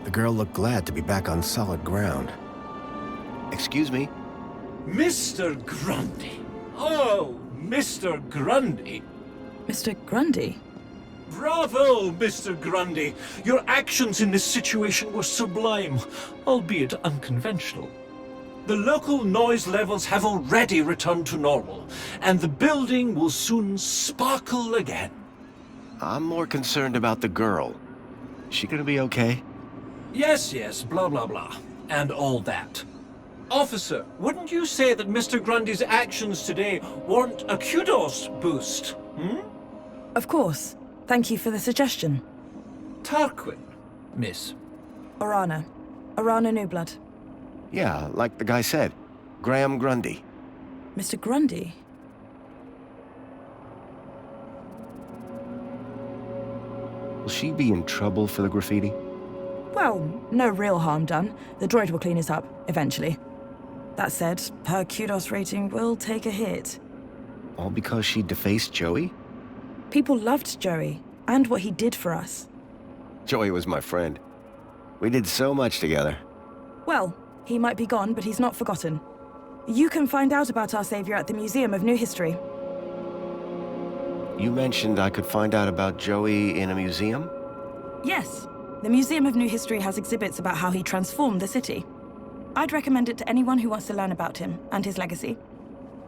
The girl looked glad to be back on solid ground. Excuse me? Mr. Grundy. Oh, Mr. Grundy. Mr. Grundy? Bravo, Mr. Grundy. Your actions in this situation were sublime, albeit unconventional. The local noise levels have already returned to normal, and the building will soon sparkle again. I'm more concerned about the girl. Is she gonna be okay? Yes, blah blah blah, and all that. Officer, wouldn't you say that Mr. Grundy's actions today warrant a kudos boost, hmm? Of course. Thank you for the suggestion. Tarquin, miss. Orana. Orana Newblood. Yeah, like the guy said. Graham Grundy. Mr. Grundy? Will she be in trouble for the graffiti? Well, no real harm done. The droid will clean it up, eventually. That said, her kudos rating will take a hit. All because she defaced Joey? People loved Joey, and what he did for us. Joey was my friend. We did so much together. Well, he might be gone, but he's not forgotten. You can find out about our savior at the Museum of New History. You mentioned I could find out about Joey in a museum? Yes. The Museum of New History has exhibits about how he transformed the city. I'd recommend it to anyone who wants to learn about him and his legacy.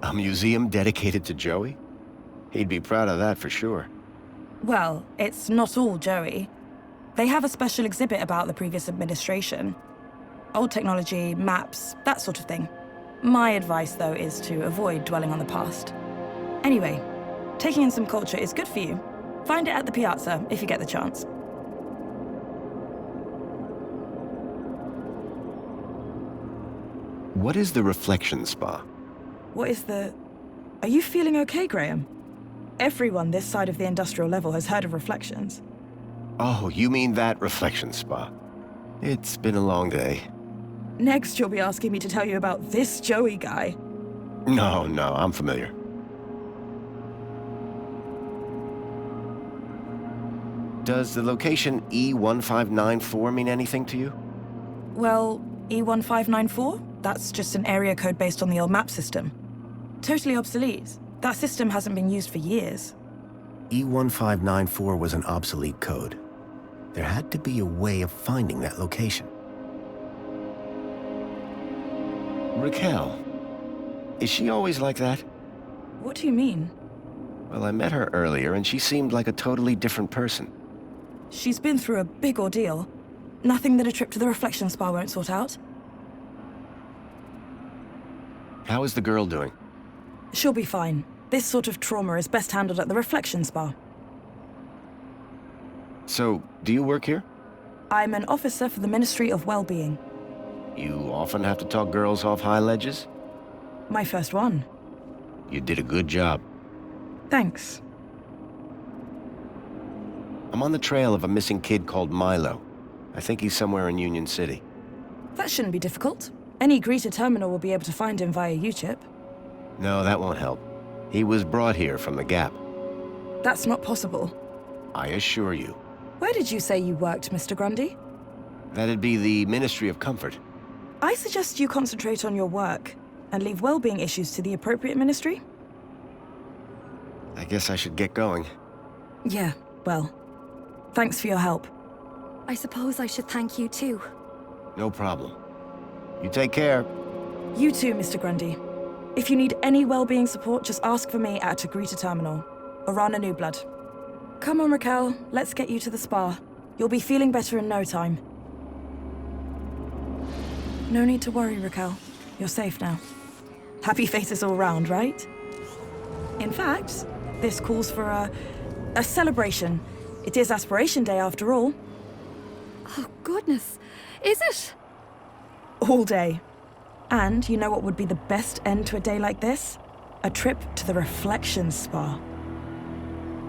A museum dedicated to Joey? He'd be proud of that for sure. Well, it's not all Joey. They have a special exhibit about the previous administration. Old technology, maps, that sort of thing. My advice, though, is to avoid dwelling on the past. Anyway, taking in some culture is good for you. Find it at the Piazza if you get the chance. What is the reflection spa? What is the... Are you feeling okay, Graham? Everyone this side of the industrial level has heard of reflections. Oh, you mean that reflection spa. It's been a long day. Next, you'll be asking me to tell you about this Joey guy. No, I'm familiar. Does the location E1594 mean anything to you? Well, E1594? That's just an area code based on the old map system. Totally obsolete. That system hasn't been used for years. E1594 was an obsolete code. There had to be a way of finding that location. Raquel, is she always like that? What do you mean? Well, I met her earlier and she seemed like a totally different person. She's been through a big ordeal. Nothing that a trip to the reflection spa won't sort out. How is the girl doing? She'll be fine. This sort of trauma is best handled at the reflection spa. So, do you work here? I'm an officer for the Ministry of Well-Being. You often have to talk girls off high ledges? My first one. You did a good job. Thanks. I'm on the trail of a missing kid called Milo. I think he's somewhere in Union City. That shouldn't be difficult. Any greeter terminal will be able to find him via U-chip. No, that won't help. He was brought here from the Gap. That's not possible. I assure you. Where did you say you worked, Mr. Grundy? That'd be the Ministry of Comfort. I suggest you concentrate on your work and leave well-being issues to the appropriate ministry. I guess I should get going. Yeah, well, thanks for your help. I suppose I should thank you too. No problem. You take care. You too, Mr. Grundy. If you need any well-being support, just ask for me at a greeter terminal. Orana Newblood. Come on, Raquel. Let's get you to the spa. You'll be feeling better in no time. No need to worry, Raquel. You're safe now. Happy faces all round, right? In fact, this calls for a celebration. It is Aspiration Day after all. Oh, goodness. Is it? All day. And you know what would be the best end to a day like this? A trip to the reflection spa.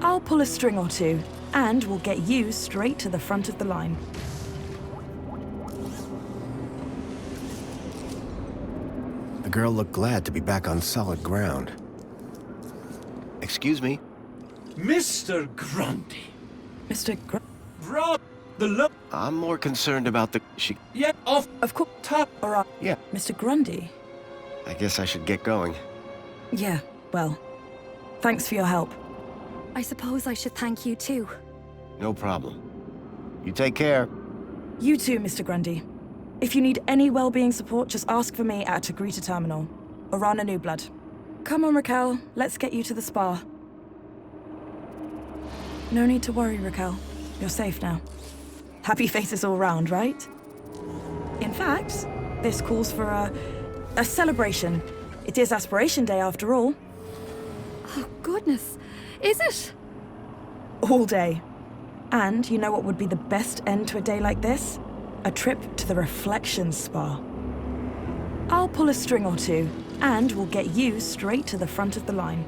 I'll pull a string or two, and we'll get you straight to the front of the line. The girl looked glad to be back on solid ground. Excuse me? Mr. Grundy. Mr. Bro, I'm more concerned about the... Yeah, off. Of course. All right. Yeah, Mr. Grundy? I guess I should get going. Yeah, well, thanks for your help. I suppose I should thank you too. No problem. You take care. You too, Mr. Grundy. If you need any well-being support, just ask for me at Agrita Terminal, or Rana Newblood. Come on, Raquel, let's get you to the spa. No need to worry, Raquel. You're safe now. Happy faces all round, right? In fact, this calls for a celebration. It is Aspiration Day after all. Oh, goodness. Is it? All day. And you know what would be the best end to a day like this? A trip to the Reflection Spa. I'll pull a string or two, and we'll get you straight to the front of the line.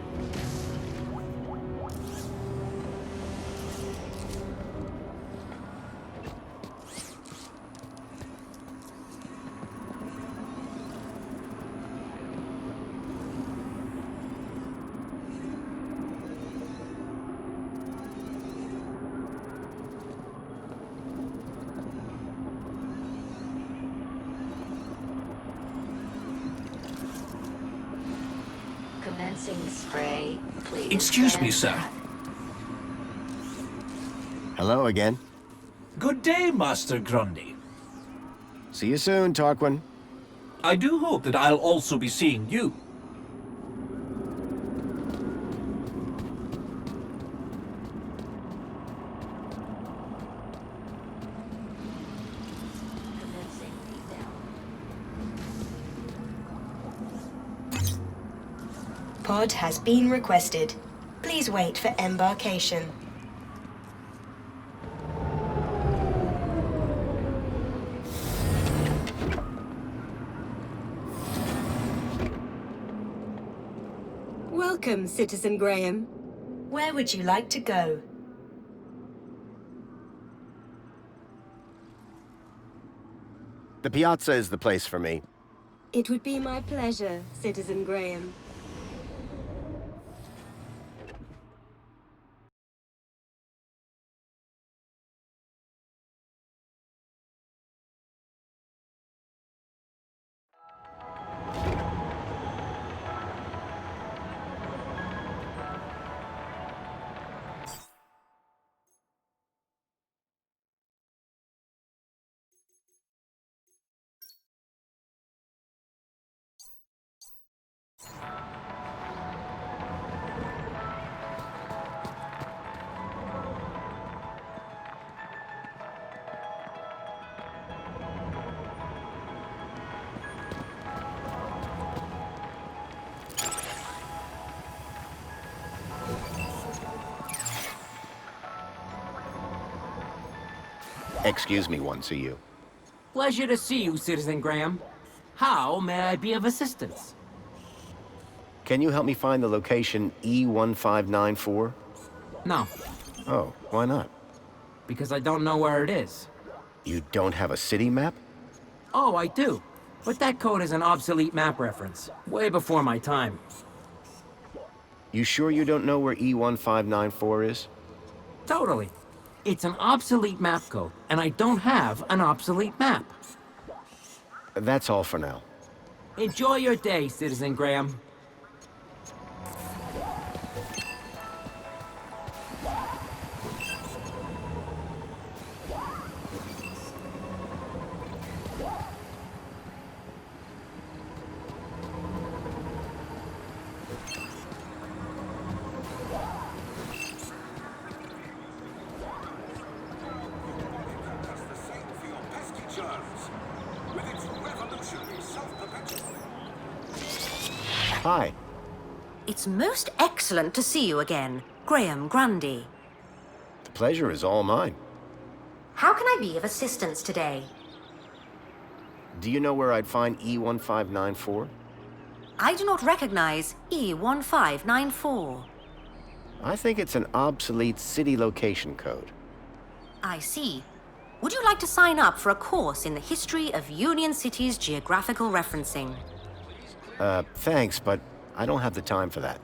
Commencing spray, please. Excuse me, sir. Hello again. Good day, Master Grundy. See you soon, Tarquin. I do hope that I'll also be seeing you. Commencing down. Pod has been requested. Please wait for embarkation. Welcome, Citizen Graham. Where would you like to go? The piazza is the place for me. It would be my pleasure, Citizen Graham. Excuse me once, are you? Pleasure to see you, Citizen Graham. How may I be of assistance? Can you help me find the location E1594? No, Oh, why not? because I don't know where it is. You don't have a city map? Oh, I do. But that code is an obsolete map reference. Way before my time. You sure you don't know where E1594 is? Totally. It's an obsolete map code, and I don't have an obsolete map. That's all for now. Enjoy your day, Citizen Graham. Hi. It's most excellent to see you again, Graham Grundy. The pleasure is all mine. How can I be of assistance today? Do you know where I'd find E1594? I do not recognize E1594. I think it's an obsolete city location code. I see. Would you like to sign up for a course in the history of Union City's geographical referencing? Thanks, but I don't have the time for that.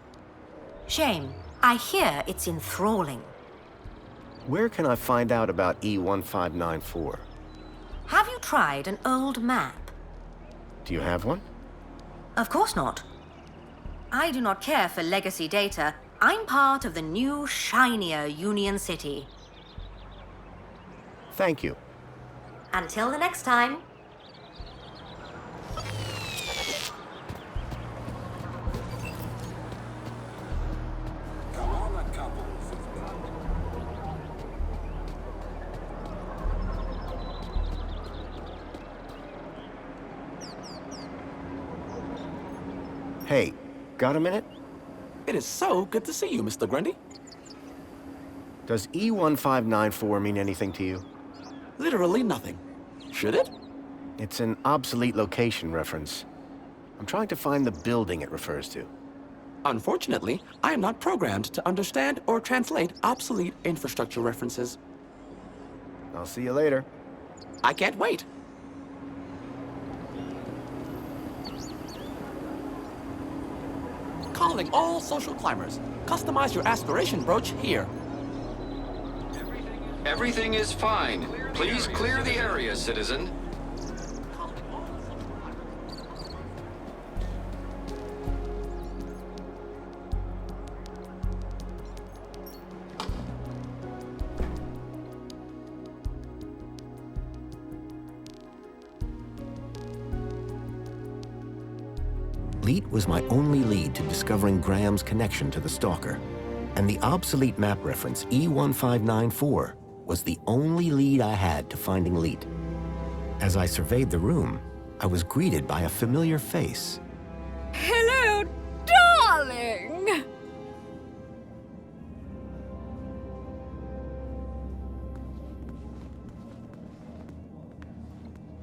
Shame. I hear it's enthralling. Where can I find out about E1594? Have you tried an old map? Do you have one? Of course not. I do not care for legacy data. I'm part of the new, shinier Union City. Thank you. Until the next time. Hey, got a minute? It is so good to see you, Mr. Grundy. Does E1594 mean anything to you? Literally nothing. Should it? It's an obsolete location reference. I'm trying to find the building it refers to. Unfortunately, I am not programmed to understand or translate obsolete infrastructure references. I'll see you later. I can't wait. Calling all social climbers. Customize your aspiration brooch here. Everything is fine. Please clear the area, citizen. Leet was my only lead to discovering Graham's connection to the Stalker, and the obsolete map reference E1594 was the only lead I had to finding Leet. As I surveyed the room, I was greeted by a familiar face. Hello, darling!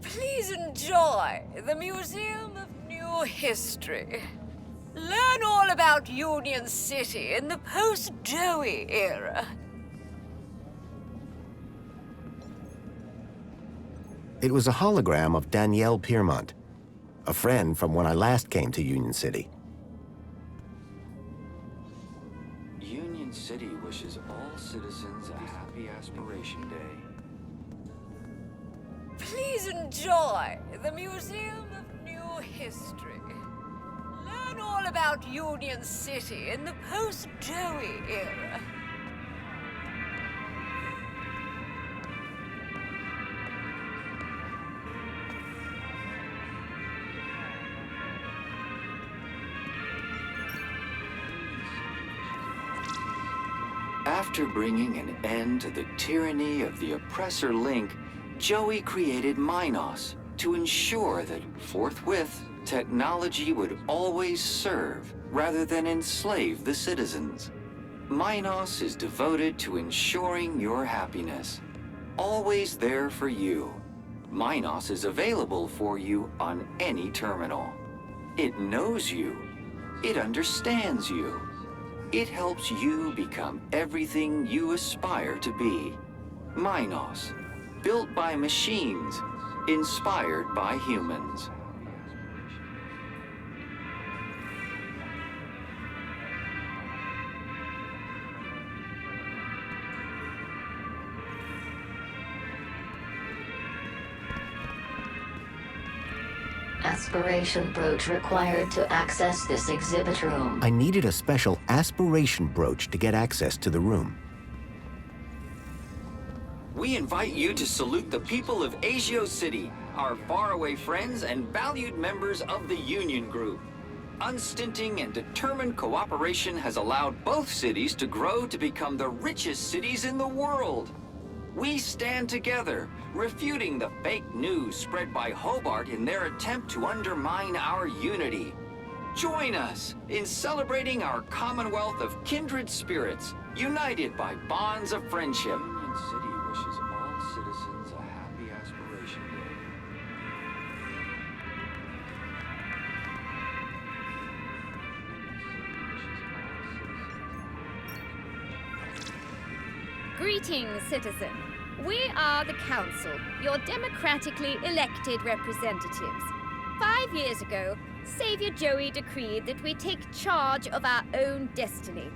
Please enjoy the Museum of New History. Learn all about Union City in the post-Joey era. It was a hologram of Danielle Piermont, a friend from when I last came to Union City. Union City wishes all citizens a happy Aspiration Day. Please enjoy the Museum of New History. Learn all about Union City in the post-Joey era. After bringing an end to the tyranny of the oppressor Link, Joey created Minos to ensure that forthwith technology would always serve rather than enslave the citizens. Minos is devoted to ensuring your happiness, always there for you. Minos is available for you on any terminal. It knows you. It understands you. It helps you become everything you aspire to be. Minos, built by machines, inspired by humans. Aspiration brooch required to access this exhibit room. I needed a special aspiration brooch to get access to the room. We invite you to salute the people of Asio City, our faraway friends and valued members of the Union Group. Unstinting and determined cooperation has allowed both cities to grow to become the richest cities in the world. We stand together, refuting the fake news spread by Hobart in their attempt to undermine our unity. Join us in celebrating our commonwealth of kindred spirits, united by bonds of friendship. Union City wishes all citizens a happy Aspiration Day. Greetings, citizen. We are the Council, your democratically elected representatives. 5 years ago, Savior Joey decreed that we take charge of our own destiny.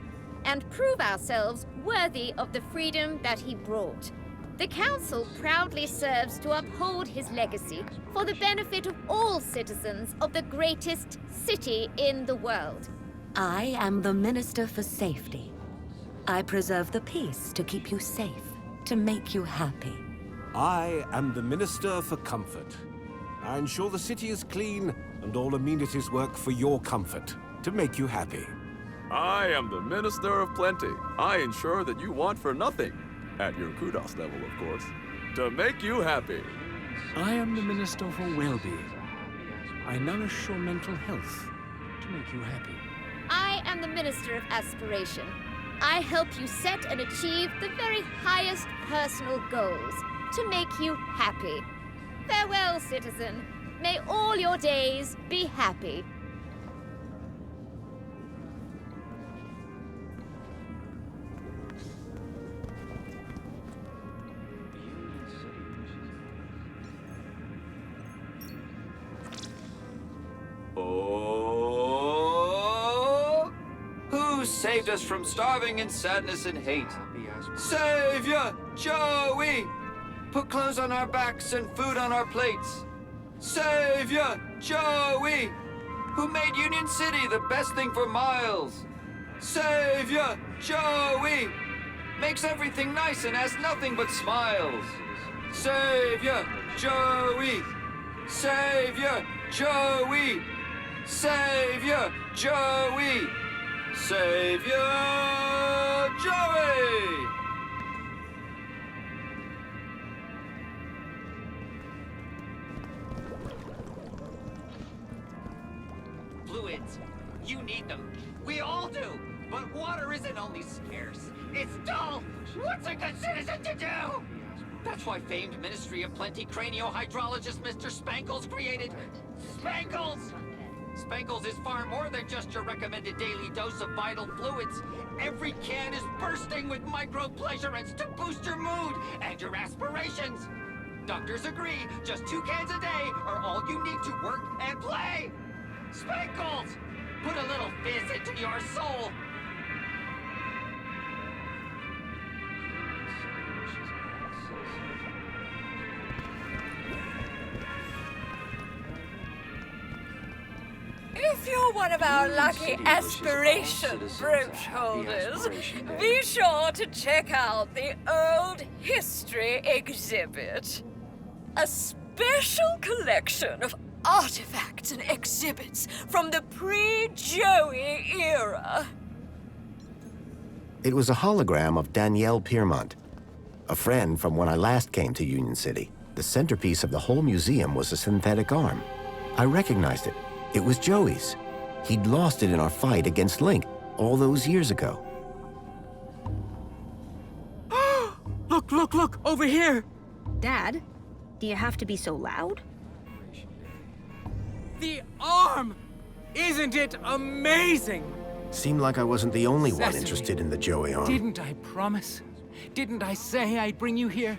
and prove ourselves worthy of the freedom that he brought. The Council proudly serves to uphold his legacy for the benefit of all citizens of the greatest city in the world. I am the Minister for Safety. I preserve the peace to keep you safe, to make you happy. I am the Minister for Comfort. I ensure the city is clean and all amenities work for your comfort, to make you happy. I am the Minister of Plenty. I ensure that you want for nothing, at your kudos level, of course, to make you happy. I am the Minister for Well-being. I nourish your mental health to make you happy. I am the Minister of Aspiration. I help you set and achieve the very highest personal goals to make you happy. Farewell, citizen. May all your days be happy. Oh, who saved us from starving in sadness and hate? Savior Joey! Put clothes on our backs and food on our plates. Savior Joey! Who made Union City the best thing for miles. Savior Joey! Makes everything nice and has nothing but smiles. Savior Joey! Savior Joey! Savior Joey! Savior Joey! Fluids. You need them. We all do. But water isn't only scarce. It's dull. What's a good citizen to do? That's why famed Ministry of Plenty craniohydrologist Mr. Spankles created Spankles! Spankles is far more than just your recommended daily dose of vital fluids. Every can is bursting with micro-pleasurants to boost your mood and your aspirations. Doctors agree, just 2 cans a day are all you need to work and play. Spankles! Put a little fizz into your soul. If you're one of our lucky aspiration brooch holders, be sure to check out the Old History exhibit. A special collection of artifacts and exhibits from the pre-Joey era. It was a hologram of Danielle Piermont, a friend from when I last came to Union City. The centerpiece of the whole museum was a synthetic arm. I recognized it. It was Joey's. He'd lost it in our fight against Link all those years ago. Look, look, look! Over here! Dad, do you have to be so loud? The arm! Isn't it amazing? Seemed like I wasn't the only one Sesame. interested in the Joey arm. Didn't I promise? Didn't I say I'd bring you here?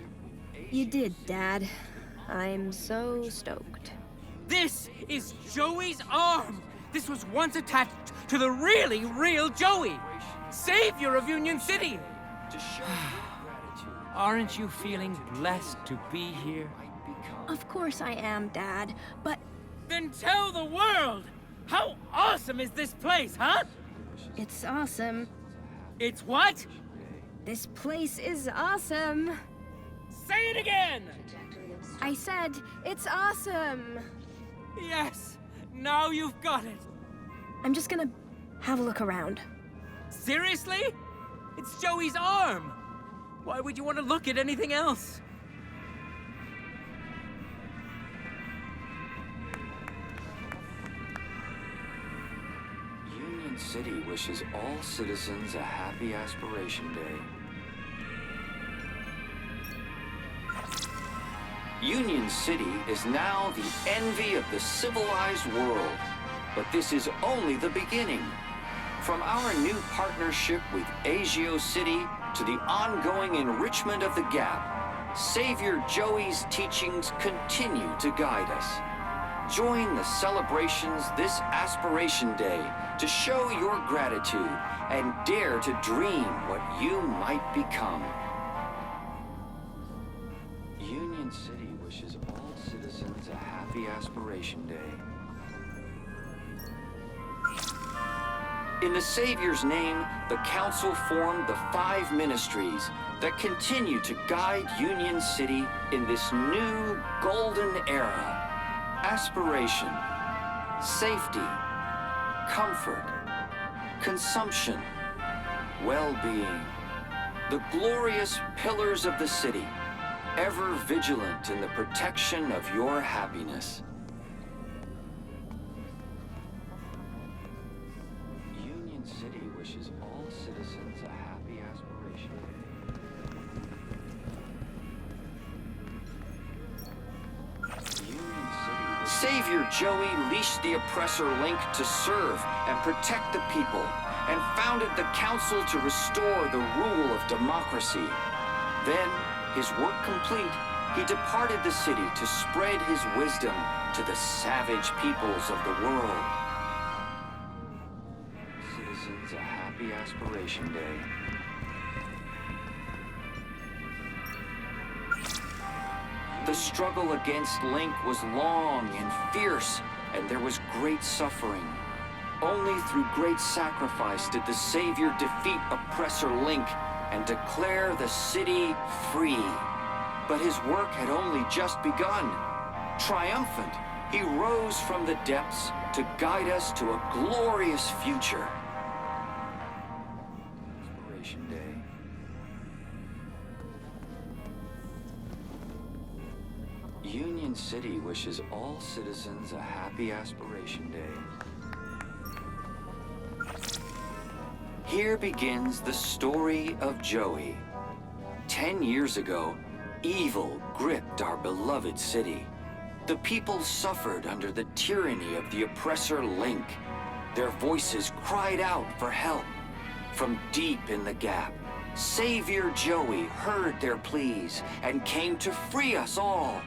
You did, Dad. I'm so stoked. This is Joey's arm! This was once attached to the really real Joey! Savior of Union City! Aren't you feeling blessed to be here? Of course I am, Dad, but... Then tell the world! How awesome is this place, huh? It's awesome. It's what? This place is awesome. Say it again! I said, it's awesome. Yes! Now you've got it! I'm just gonna have a look around. Seriously? It's Joey's arm! Why would you want to look at anything else? Union City wishes all citizens a happy Aspiration Day. Union City is now the envy of the civilized world. But this is only the beginning. From our new partnership with Agio City to the ongoing enrichment of the Gap, Savior Joey's teachings continue to guide us. Join the celebrations this Aspiration Day to show your gratitude and dare to dream what you might become. Union City wishes all citizens a happy Aspiration Day. In the Savior's name, the Council formed the 5 ministries that continue to guide Union City in this new golden era. Aspiration, safety, comfort, consumption, well-being. The glorious pillars of the city, ever vigilant in the protection of your happiness. Union City wishes all citizens a happy Aspiration Day. Savior Joey leashed the oppressor Link to serve and protect the people, and founded the Council to restore the rule of democracy. Then, his work complete, he departed the city to spread his wisdom to the savage peoples of the world. Citizens, a happy Aspiration Day. The struggle against Link was long and fierce, and there was great suffering. Only through great sacrifice did the Savior defeat oppressor Link and declare the city free. But his work had only just begun. Triumphant, he rose from the depths to guide us to a glorious future. Aspiration Day. Union City wishes all citizens a happy Aspiration Day. Here begins the story of Joey. 10 years ago, evil gripped our beloved city. The people suffered under the tyranny of the oppressor Link. Their voices cried out for help. From deep in the gap, Savior Joey heard their pleas and came to free us all.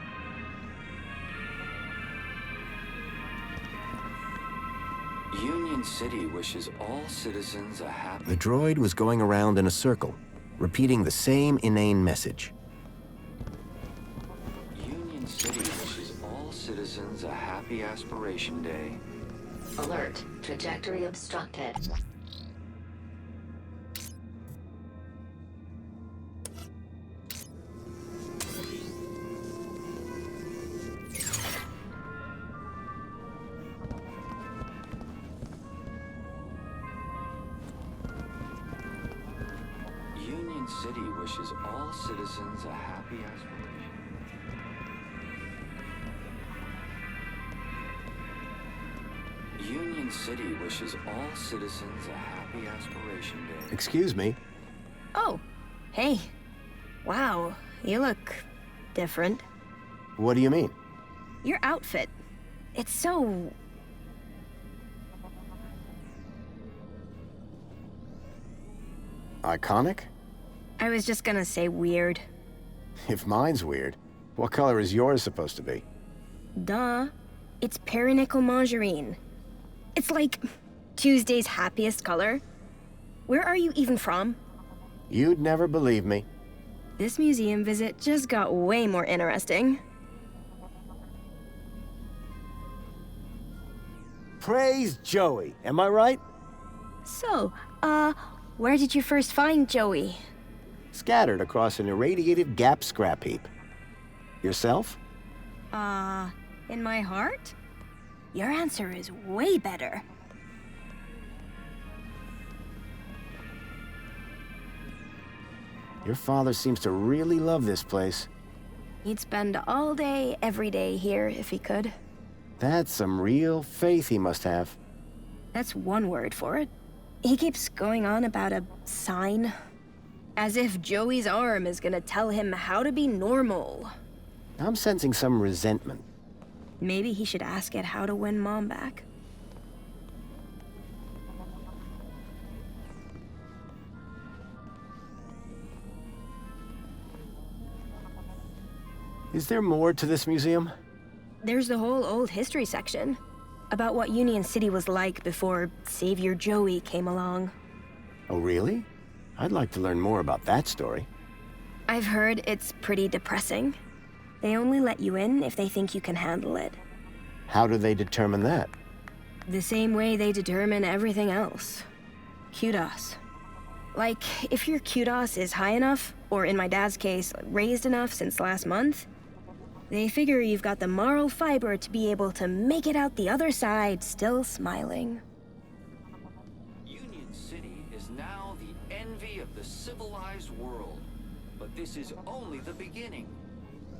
Union City wishes all citizens a happy... The droid was going around in a circle, repeating the same inane message. Union City wishes all citizens a happy Aspiration Day. Alert. Trajectory obstructed. Union City wishes all citizens a happy Aspiration. Union City wishes all citizens a happy Aspiration Day. Excuse me. Oh, hey. Wow, you look different. What do you mean? Your outfit. It's so... Iconic? I was just gonna say weird. If mine's weird, what color is yours supposed to be? Duh. It's perinickel margarine. It's like Tuesday's happiest color. Where are you even from? You'd never believe me. This museum visit just got way more interesting. Praise Joey, am I right? So, where did you first find Joey? Scattered across an irradiated gap scrap heap. Yourself? In my heart? Your answer is way better. Your father seems to really love this place. He'd spend all day, every day here if he could. That's some real faith he must have. That's one word for it. He keeps going on about a sign. As if Joey's arm is gonna tell him how to be normal. I'm sensing some resentment. Maybe he should ask it how to win Mom back. Is there more to this museum? There's the whole old history section. About what Union City was like before Savior Joey came along. Oh, really? I'd like to learn more about that story. I've heard it's pretty depressing. They only let you in if they think you can handle it. How do they determine that? The same way they determine everything else. Kudos. Like, if your kudos is high enough, or in my dad's case, raised enough since last month, they figure you've got the moral fiber to be able to make it out the other side still smiling. Union City is now the envy of the civilized world. But this is only the beginning.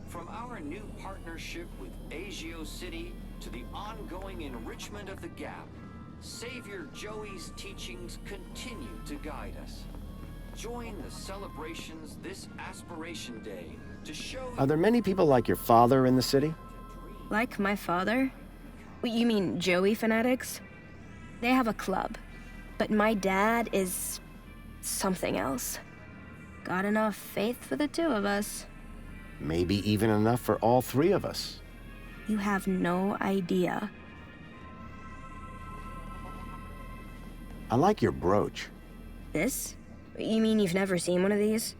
From our new partnership with Agio City to the ongoing enrichment of the Gap, Savior Joey's teachings continue to guide us. Join the celebrations this Aspiration Day to show... Are there many people like your father in the city? Like my father? You mean Joey fanatics? They have a club, but my dad is something else. Got enough faith for the two of us. Maybe even enough for all three of us. You have no idea. I like your brooch. This? You mean you've never seen one of these?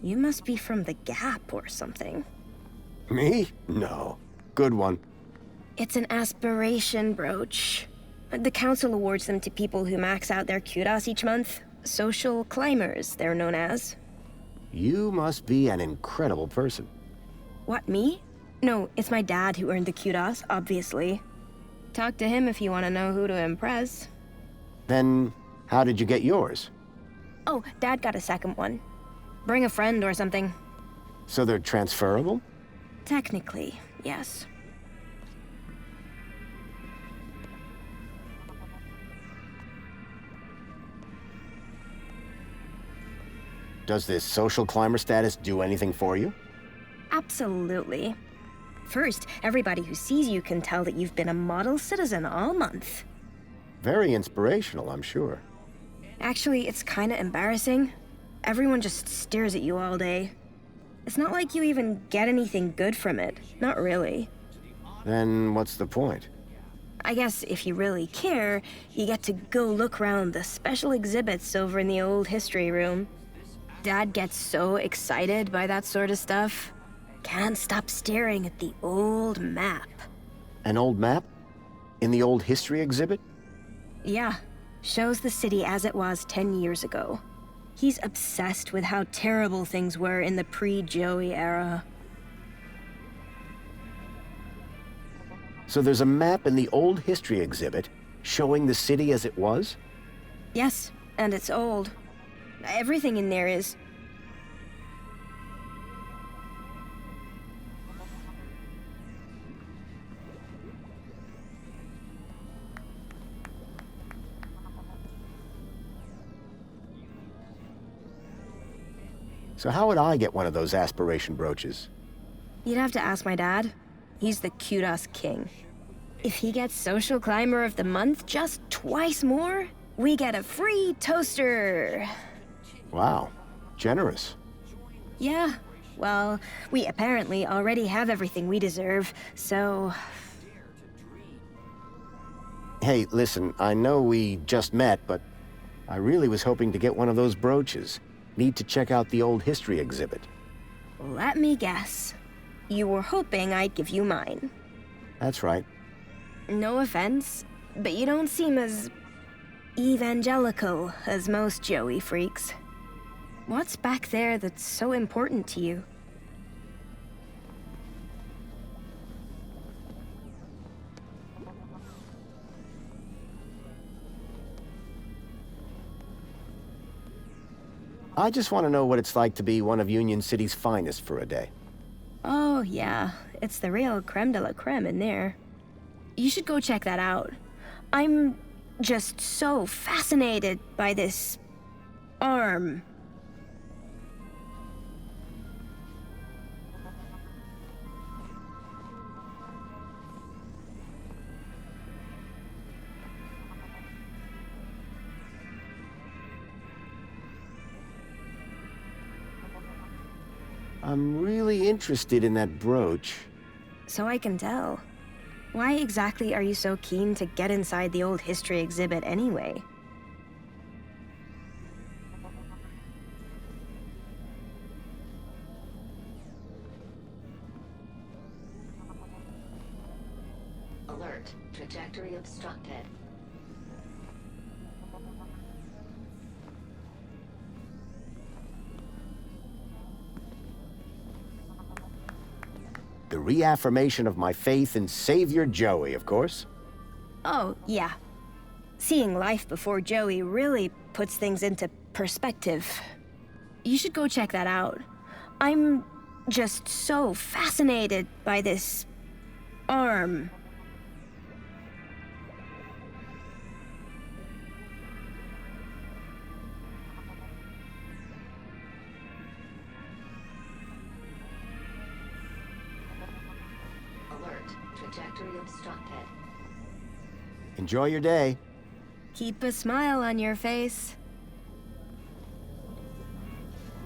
You must be from the Gap or something. Me? No. Good one. It's an aspiration brooch. The council awards them to people who max out their kudos each month. Social climbers, they're known as. You must be an incredible person. What, me? No, it's my dad who earned the kudos, obviously. Talk to him if you want to know who to impress. Then, how did you get yours? Oh, Dad got a second one. Bring a friend or something. So they're transferable? Technically, yes. Does this social climber status do anything for you? Absolutely. First, everybody who sees you can tell that you've been a model citizen all month. Very inspirational, I'm sure. Actually, it's kinda embarrassing. Everyone just stares at you all day. It's not like you even get anything good from it. Not really. Then what's the point? I guess if you really care, you get to go look around the special exhibits over in the old history room. Dad gets so excited by that sort of stuff. Can't stop staring at the old map. An old map? In the old history exhibit? Yeah. Shows the city as it was 10 years ago. He's obsessed with how terrible things were in the pre-Joey era. So there's a map in the old history exhibit showing the city as it was? Yes, and it's old. Everything in there is. So how would I get one of those aspiration brooches? You'd have to ask my dad. He's the kudos king. If he gets Social Climber of the Month just twice more, we get a free toaster. Wow, generous. Yeah, well, we apparently already have everything we deserve, so... Hey, listen, I know we just met, but I really was hoping to get one of those brooches. Need to check out the old history exhibit. Let me guess. You were hoping I'd give you mine. That's right. No offense, but you don't seem as evangelical as most Joey freaks. What's back there that's so important to you? I just want to know what it's like to be one of Union City's finest for a day. Oh, yeah. It's the real creme de la creme in there. You should go check that out. I'm just so fascinated by this arm. I'm really interested in that brooch. So I can tell. Why exactly are you so keen to get inside the old history exhibit anyway? Alert. Trajectory obstructed. The reaffirmation of my faith in Savior Joey, of course. Oh, yeah. Seeing life before Joey really puts things into perspective. You should go check that out. I'm just so fascinated by this arm. Trajectory obstructed. Enjoy your day. Keep a smile on your face.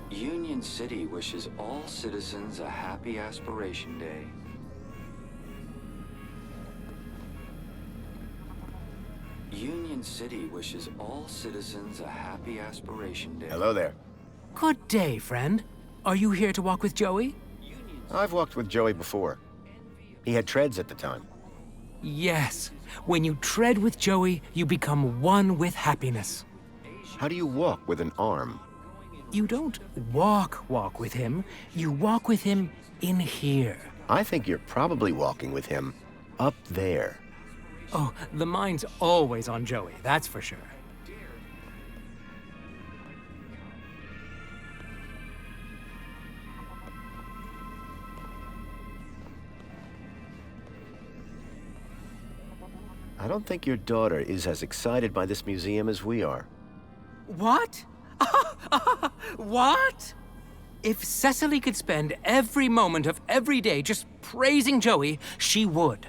Union City wishes all citizens a happy Aspiration Day. Union City wishes all citizens a happy Aspiration Day. Hello there. Good day, friend. Are you here to walk with Joey? I've walked with Joey before. He had treads at the time. Yes. When you tread with Joey, you become one with happiness. How do you walk with an arm? You don't walk with him. You walk with him in here. I think you're probably walking with him up there. Oh, the mind's always on Joey, that's for sure. I don't think your daughter is as excited by this museum as we are. What? What? If Cecily could spend every moment of every day just praising Joey, she would.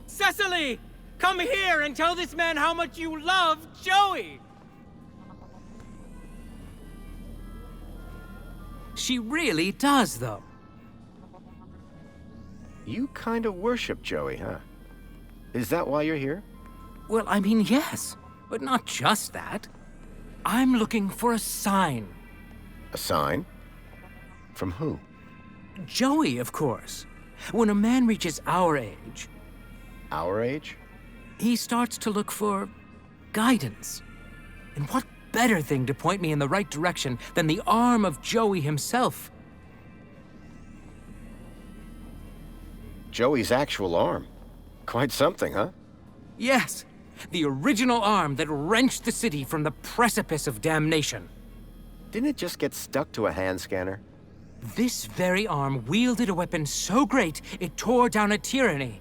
Cecily! Come here and tell this man how much you love Joey! She really does, though. You kind of worship Joey, huh? Is that why you're here? Well, I mean, yes, but not just that. I'm looking for a sign. A sign? From who? Joey, of course. When a man reaches our age... Our age? He starts to look for guidance. And what better thing to point me in the right direction than the arm of Joey himself? Joey's actual arm. Quite something, huh? Yes, the original arm that wrenched the city from the precipice of damnation. Didn't it just get stuck to a hand scanner? This very arm wielded a weapon so great it tore down a tyranny.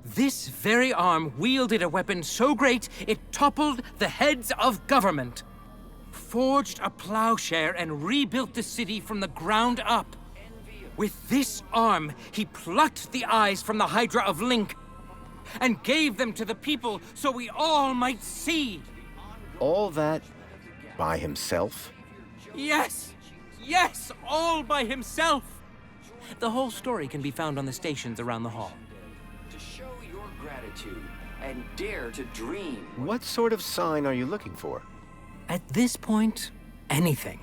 This very arm wielded a weapon so great it toppled the heads of government, forged a plowshare and rebuilt the city from the ground up. With this arm, he plucked the eyes from the Hydra of Link and gave them to the people so we all might see. All that by himself? Yes! Yes, all by himself! The whole story can be found on the stations around the hall. To show your gratitude and dare to dream. What sort of sign are you looking for? At this point, anything.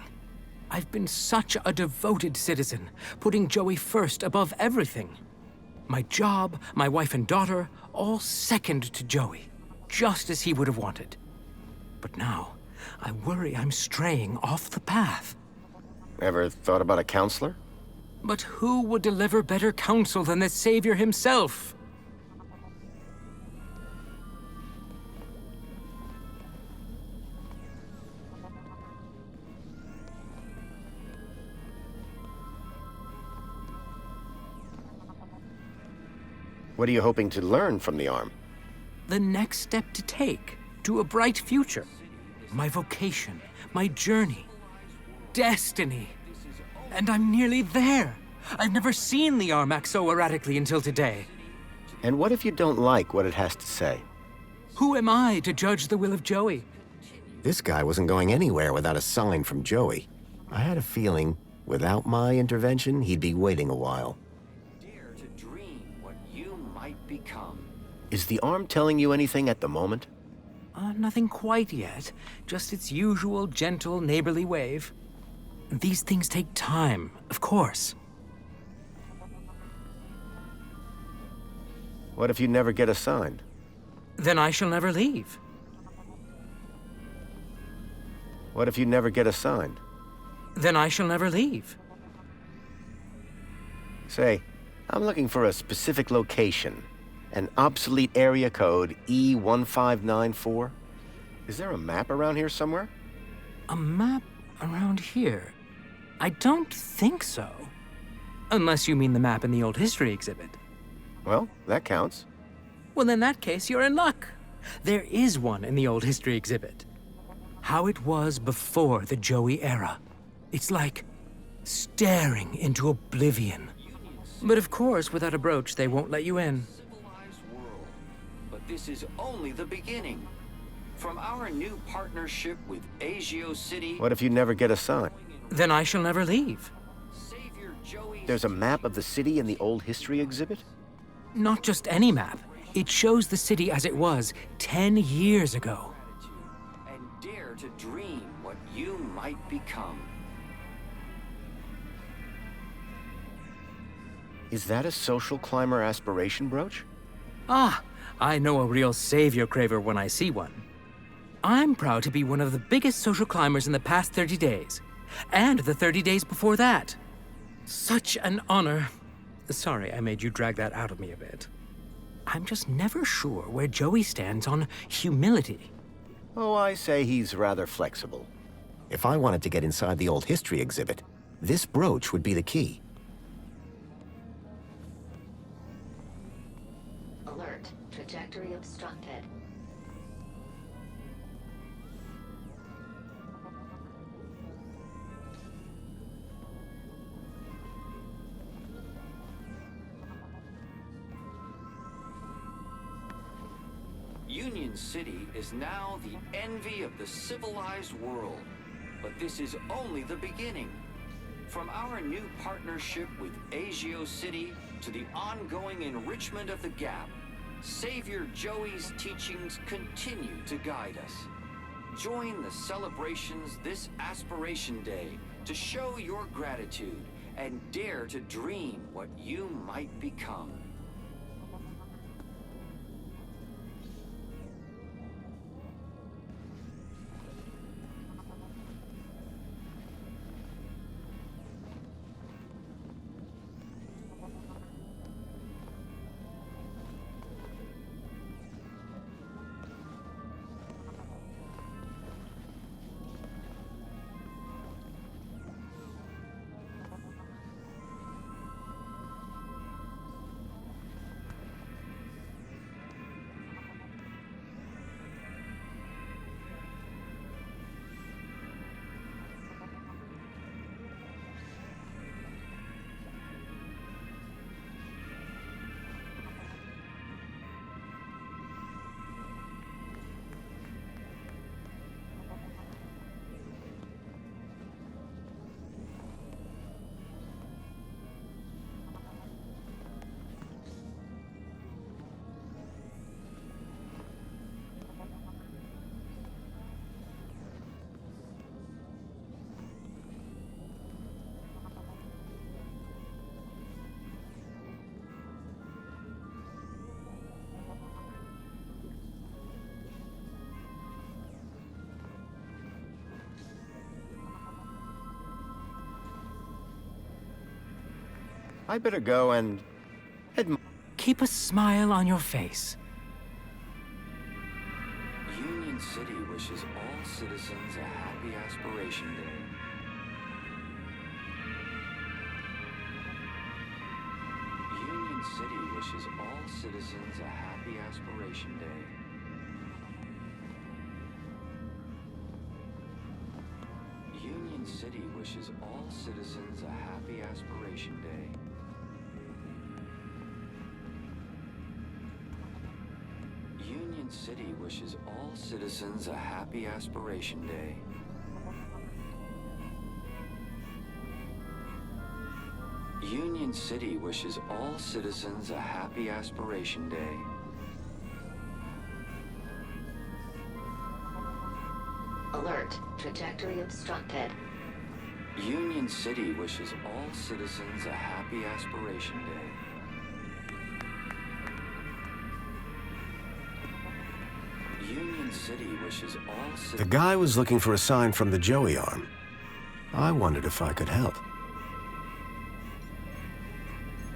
I've been such a devoted citizen, putting Joey first above everything. My job, my wife and daughter, all second to Joey, just as he would have wanted. But now, I worry I'm straying off the path. Ever thought about a counselor? But who would deliver better counsel than the Savior himself? What are you hoping to learn from the arm? The next step to take to a bright future. My vocation, my journey, destiny. And I'm nearly there. I've never seen the arm act so erratically until today. And what if you don't like what it has to say? Who am I to judge the will of Joey? This guy wasn't going anywhere without a sign from Joey. I had a feeling, without my intervention, he'd be waiting a while. Dare to dream what you might become. Is the arm telling you anything at the moment? Nothing quite yet. Just its usual gentle, neighborly wave. These things take time, of course. What if you never get a sign? Then I shall never leave. What if you never get a sign? Then I shall never leave. Say, I'm looking for a specific location. An obsolete area code E1594. Is there a map around here somewhere? A map around here? I don't think so. Unless you mean the map in the old history exhibit. Well, that counts. Well, in that case, you're in luck. There is one in the old history exhibit. How it was before the Joey era. It's like staring into oblivion. But of course, without a brooch, they won't let you in. But this is only the beginning. From our new partnership with Agio City... What if you never get a sign? Then I shall never leave. There's a map of the city in the old history exhibit? Not just any map. It shows the city as it was 10 years ago. And dare to dream what you might become. Is that a social climber aspiration brooch? Ah, I know a real savior craver when I see one. I'm proud to be one of the biggest social climbers in the past 30 days. And the 30 days before that. Such an honor. Sorry, I made you drag that out of me a bit. I'm just never sure where Joey stands on humility. Oh, I say he's rather flexible. If I wanted to get inside the old history exhibit, this brooch would be the key. Alert. Trajectory obstructed. Union City is now the envy of the civilized world. But this is only the beginning. From our new partnership with Agio City to the ongoing enrichment of the Gap, Savior Joey's teachings continue to guide us. Join the celebrations this Aspiration Day to show your gratitude and dare to dream what you might become. I better go and... Keep a smile on your face. Union City wishes all citizens a happy Aspiration Day. Union City wishes all citizens a happy Aspiration Day. Union City wishes all citizens a happy Aspiration Day. Union City wishes all citizens a happy Aspiration Day. Union City wishes all citizens a happy Aspiration Day. Alert. Trajectory obstructed. Union City wishes all citizens a happy Aspiration Day. Union City wishes all citizens... The guy was looking for a sign from the Joey arm. I wondered if I could help.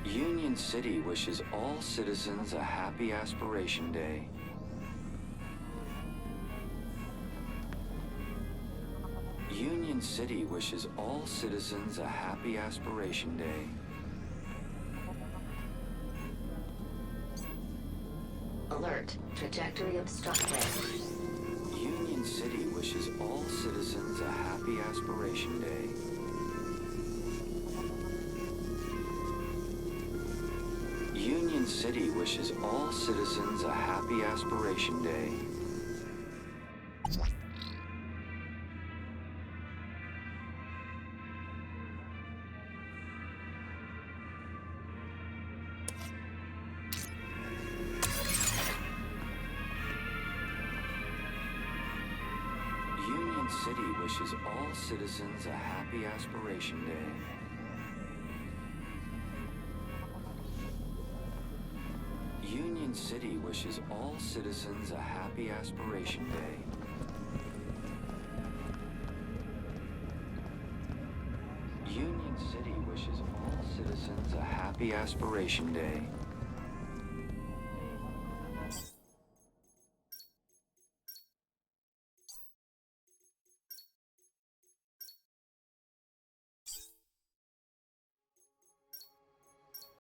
Union City wishes all citizens a happy Aspiration Day. Union City wishes all citizens a happy Aspiration Day. Alert. Trajectory obstructed. Union City wishes all citizens a happy Aspiration Day. Union City wishes all citizens a happy Aspiration Day. Union City wishes all citizens a happy Aspiration Day. Union City wishes all citizens a happy Aspiration Day. Union City wishes all citizens a happy Aspiration Day.